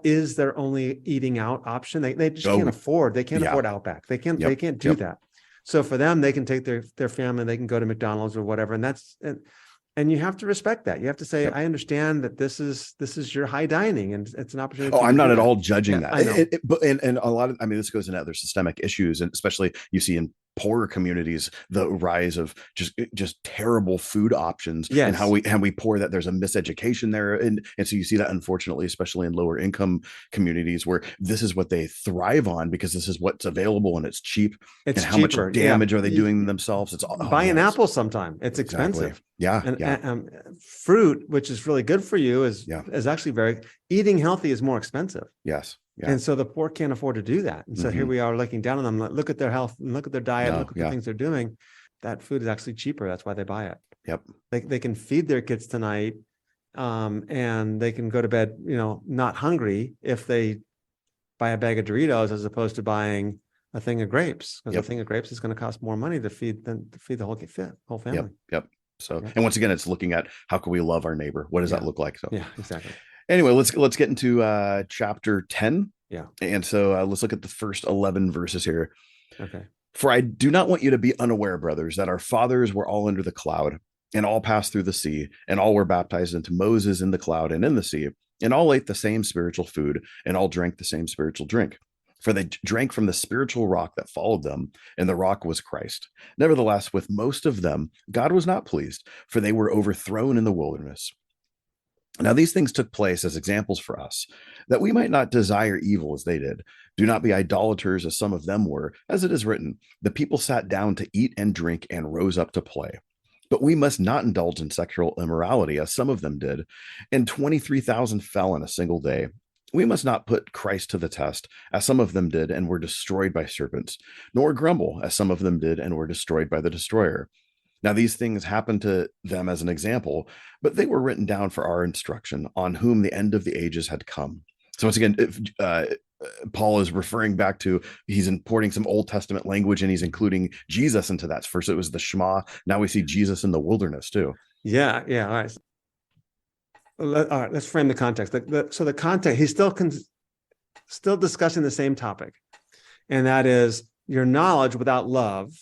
is their only eating out option. They just can't afford. They can't afford Outback. They can't do that. So for them, they can take their family. They can go to McDonald's or whatever, and you have to respect that. You have to say, I understand that this is your high dining, and it's an opportunity. Oh, I'm not at all judging that. I know. But a lot of, I mean, this goes into other systemic issues, and especially you see in poorer communities, the rise of just terrible food options, and how we pour that. There's a miseducation there, and so you see that, unfortunately, especially in lower income communities, where this is what they thrive on because this is what's available and it's cheap. It's and how cheaper. much damage are they doing themselves? It's buy an apple sometime. It's expensive. And fruit, which is really good for you, is actually eating healthy is more expensive. Yes. Yeah. And so the poor can't afford to do that. And so here we are looking down on them, look at their health and look at their diet, look at the things they're doing. That food is actually cheaper. That's why they buy it. Yep. They can feed their kids tonight, and they can go to bed, not hungry if they buy a bag of Doritos as opposed to buying a thing of grapes, because a thing of grapes is going to cost more money to feed the whole family. Yep. So, and once again, it's looking at how can we love our neighbor? What does that look like? So, yeah, exactly. Anyway, let's get into chapter 10. Yeah. And so let's look at the first 11 verses here. Okay. For I do not want you to be unaware, brothers, that our fathers were all under the cloud, and all passed through the sea, and all were baptized into Moses in the cloud and in the sea, and all ate the same spiritual food, and all drank the same spiritual drink. For they drank from the spiritual rock that followed them, and the rock was Christ. Nevertheless, with most of them, God was not pleased, for they were overthrown in the wilderness. Now, these things took place as examples for us, that we might not desire evil as they did. Do not be idolaters as some of them were, as it is written, the people sat down to eat and drink and rose up to play. But we must not indulge in sexual immorality as some of them did, and 23,000 fell in a single day. We must not put Christ to the test, as some of them did and were destroyed by serpents, nor grumble, as some of them did and were destroyed by the destroyer. Now, these things happened to them as an example, but they were written down for our instruction, on whom the end of the ages had come. So once again, Paul is referring back to, he's importing some Old Testament language, and he's including Jesus into that. First, it was the Shema. Now we see Jesus in the wilderness too. Yeah. All right. All right. Let's frame the context. So the context, he's still discussing the same topic, and that is your knowledge without love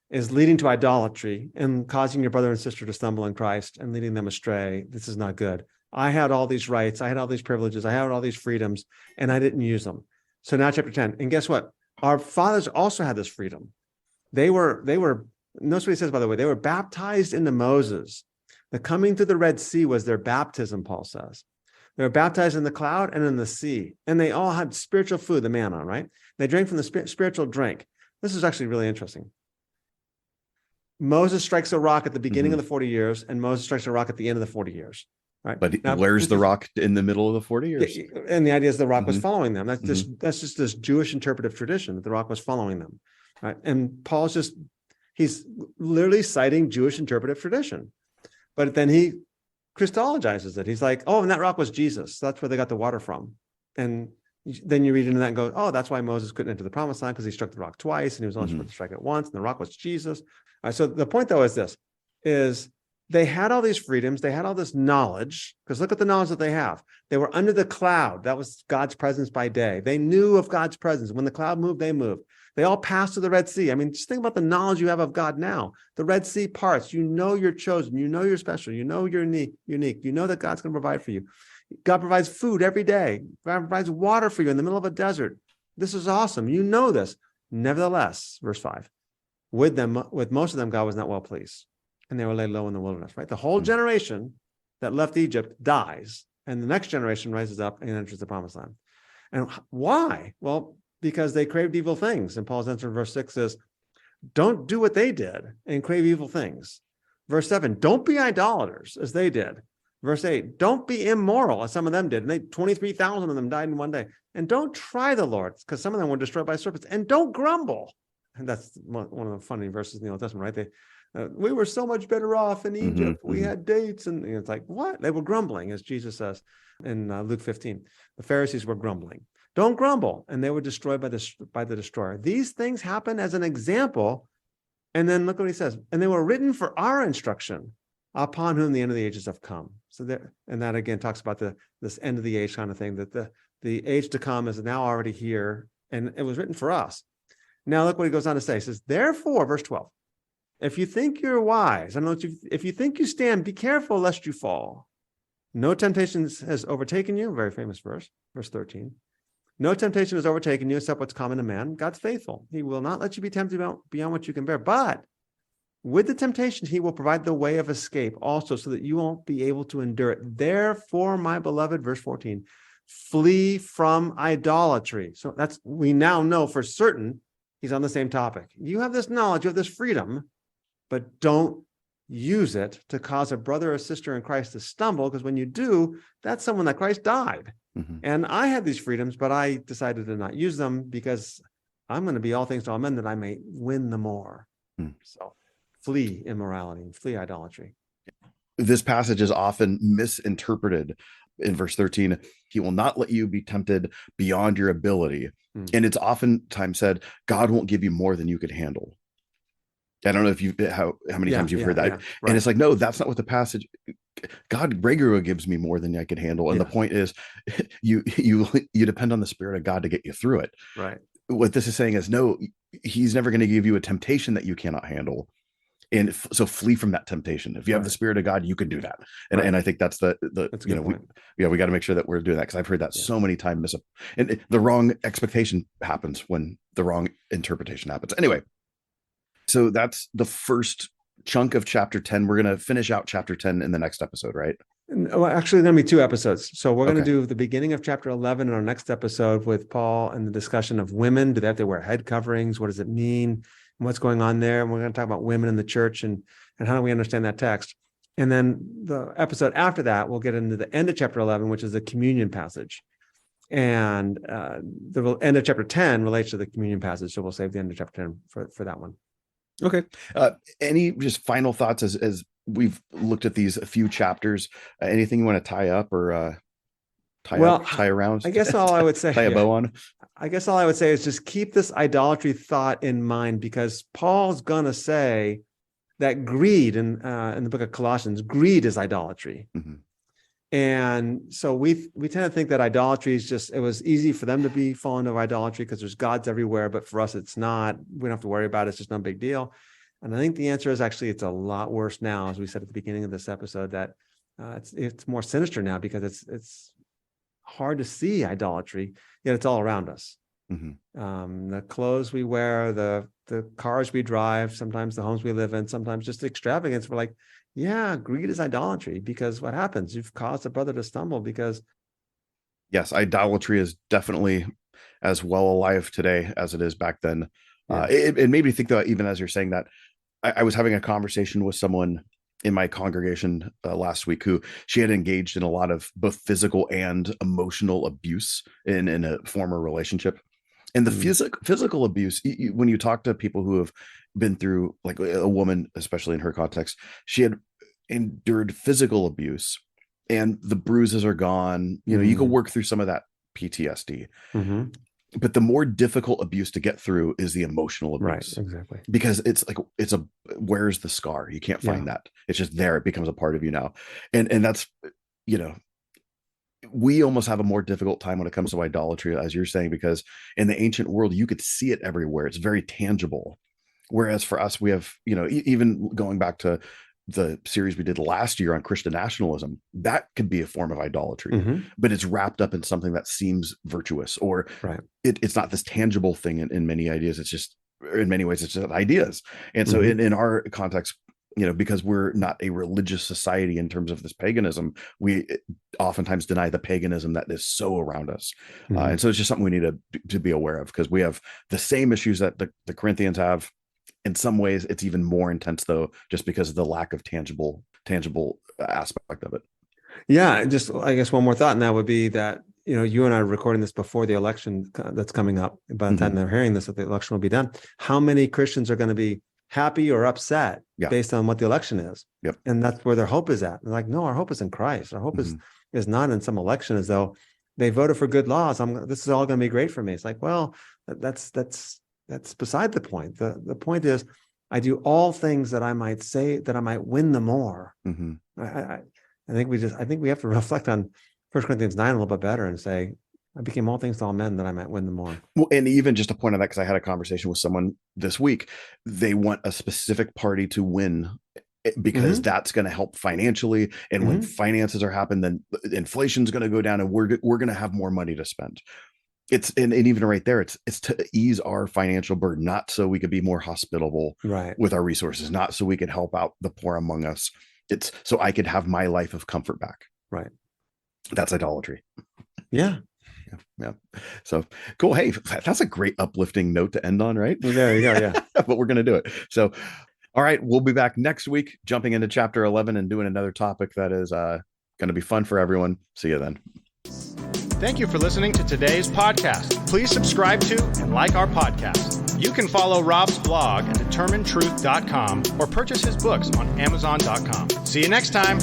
is leading to idolatry and causing your brother and sister to stumble in Christ and leading them astray. This is not good. I had all these rights. I had all these privileges. I had all these freedoms, and I didn't use them. So now chapter 10. And guess what? Our fathers also had this freedom. They were, notice what he says, by the way, they were baptized into Moses. The coming through the Red Sea was their baptism, Paul says. They were baptized in the cloud and in the sea. And they all had spiritual food, the manna, right? They drank from the spiritual drink. This is actually really interesting. Moses strikes a rock at the beginning of the 40 years, and Moses strikes a rock at the end of the 40 years. Right. But now, where's the rock in the middle of the 40 years? And the idea is the rock was following them. That's just this Jewish interpretive tradition that the rock was following them. Right. And Paul's he's literally citing Jewish interpretive tradition. But then he Christologizes it. He's like, oh, and that rock was Jesus. That's where they got the water from. And then you read into that and go, oh, that's why Moses couldn't enter the promised land, because he struck the rock twice and he was only supposed to strike it once, and the rock was Jesus. All right, so the point, though, is this, is they had all these freedoms. They had all this knowledge, because look at the knowledge that they have. They were under the cloud. That was God's presence by day. They knew of God's presence. When the cloud moved, they moved. They all passed through the Red Sea. I mean, just think about the knowledge you have of God now. The Red Sea parts, you know you're chosen, you know you're special, you know you're unique, you know that God's going to provide for you. God provides food every day. God provides water for you in the middle of a desert. This is awesome. You know this. Nevertheless, verse 5, with most of them, God was not well pleased, and they were laid low in the wilderness, right? The whole generation that left Egypt dies, and the next generation rises up and enters the promised land. And why? Well, because they craved evil things. And Paul's answer in verse 6 is, don't do what they did and crave evil things. Verse 7, don't be idolaters as they did. Verse 8, don't be immoral as some of them did. And 23,000 of them died in one day. And don't try the Lord, because some of them were destroyed by serpents. And don't grumble. And that's one of the funny verses in the Old Testament, right? We were so much better off in Egypt. We had dates. And it's like, what? They were grumbling, as Jesus says in Luke 15. The Pharisees were grumbling. Don't grumble. And they were destroyed by the destroyer. These things happen as an example. And then look what he says. And they were written for our instruction, upon whom the end of the ages have come. So there, and that again talks about this end of the age kind of thing, that the age to come is now already here, and it was written for us. Now look what he goes on to say. He says, therefore, verse 12, if you think you're wise, if you think you stand, be careful lest you fall. No temptation has overtaken you, very famous verse 13. No temptation has overtaken you except what's common to man. God's faithful. He will not let you be tempted beyond what you can bear, but with the temptation, he will provide the way of escape also, so that you won't be able to endure it. Therefore, my beloved, verse 14, flee from idolatry. So we now know for certain he's on the same topic. You have this knowledge, you have this freedom, but don't use it to cause a brother or sister in Christ to stumble, because when you do, that's someone that Christ died. And I had these freedoms, but I decided to not use them because I'm going to be all things to all men that I may win the more. So flee immorality and flee idolatry. This passage is often misinterpreted. In verse 13, he will not let you be tempted beyond your ability. And it's oftentimes said, God won't give you more than you could handle. I don't know if how many times you've heard that. Right. And it's like, no, that's not what the passage, God regularly gives me more than I could handle. And the point is, you depend on the Spirit of God to get you through it. Right. What this is saying is, no, he's never going to give you a temptation that you cannot handle. And so flee from that temptation. If you have the Spirit of God, you can do that. And I think that's that's we got to make sure that we're doing that, because I've heard that so many times. And the wrong expectation happens when the wrong interpretation happens. Anyway, so that's the first chunk of chapter 10. We're going to finish out chapter 10 in the next episode, right? Well, actually, there'll be 2 episodes. So we're going to do the beginning of chapter 11 in our next episode with Paul and the discussion of women. Do they have to wear head coverings? What does it mean? And what's going on there? And we're going to talk about women in the church and how do we understand that text. And then the episode after that, we'll get into the end of chapter 11, which is the communion passage. And the end of chapter 10 relates to the communion passage. So we'll save the end of chapter 10 for that one. Okay. Any just final thoughts as we've looked at these a few chapters? Anything you want to tie up or tie around? I guess all I would say, tie a bow on. I guess all I would say is just keep this idolatry thought in mind, because Paul's going to say that greed in the book of Colossians, greed is idolatry. And so we tend to think that idolatry is just, it was easy for them to be fallen into idolatry because there's gods everywhere, but for us, it's not. We don't have to worry about it. It's just no big deal. And I think the answer is actually, it's a lot worse now, as we said at the beginning of this episode, that it's more sinister now, because it's hard to see idolatry, yet it's all around us. The clothes we wear, the cars we drive, sometimes the homes we live in, sometimes just extravagance. We're like, yeah, greed is idolatry, because what happens? You've caused a brother to stumble because. Yes, idolatry is definitely as well alive today as it is back then. It made me think that even as you're saying that, I was having a conversation with someone in my congregation last week who she had engaged in a lot of both physical and emotional abuse in a former relationship. And the physical abuse, when you talk to people who have been through, like a woman, especially in her context, she had endured physical abuse and the bruises are gone. You know, you can work through some of that PTSD. But the more difficult abuse to get through is the emotional abuse. Right, exactly. Because it's like, where's the scar? You can't find that. It's just there. It becomes a part of you now. And that's, we almost have a more difficult time when it comes to idolatry, as you're saying, because in the ancient world, you could see it everywhere. It's very tangible. Whereas for us, we have, even going back to the series we did last year on Christian nationalism, that could be a form of idolatry, but it's wrapped up in something that seems virtuous, or it's not this tangible thing in many ideas. It's just, in many ways, it's just ideas. And so in our context, because we're not a religious society in terms of this paganism, we oftentimes deny the paganism that is so around us. And so it's just something we need to be aware of, because we have the same issues that the Corinthians have. In some ways, it's even more intense, though, just because of the lack of tangible aspect of it. Yeah, just I guess one more thought, and that would be that you and I are recording this before the election that's coming up. By the time they're hearing this, that the election will be done. How many Christians are going to be happy or upset based on what the election is? And that's where their hope is at. They're like, no, our hope is in Christ. Our hope is not in some election, as though they voted for good laws. This is all going to be great for me. It's like, well, that's beside the point. The point is, I do all things that I might say that I might win them more. I think we have to reflect on 1 Corinthians 9 a little bit better and say, I became all things to all men that I might win them more. Well, and even just a point on that, because I had a conversation with someone this week. They want a specific party to win because that's going to help financially. And when finances are happening, then inflation's going to go down, and we're going to have more money to spend. It's and even right there, it's to ease our financial burden, not so we could be more hospitable with our resources, not so we could help out the poor among us. It's so I could have my life of comfort back. Right. That's idolatry. Yeah. So cool. Hey, that's a great uplifting note to end on, right? There you go. Yeah. But we're going to do it. So, all right, we'll be back next week, jumping into chapter 11 and doing another topic that is going to be fun for everyone. See you then. Thank you for listening to today's podcast. Please subscribe to and like our podcast. You can follow Rob's blog at determinedtruth.com or purchase his books on amazon.com. See you next time.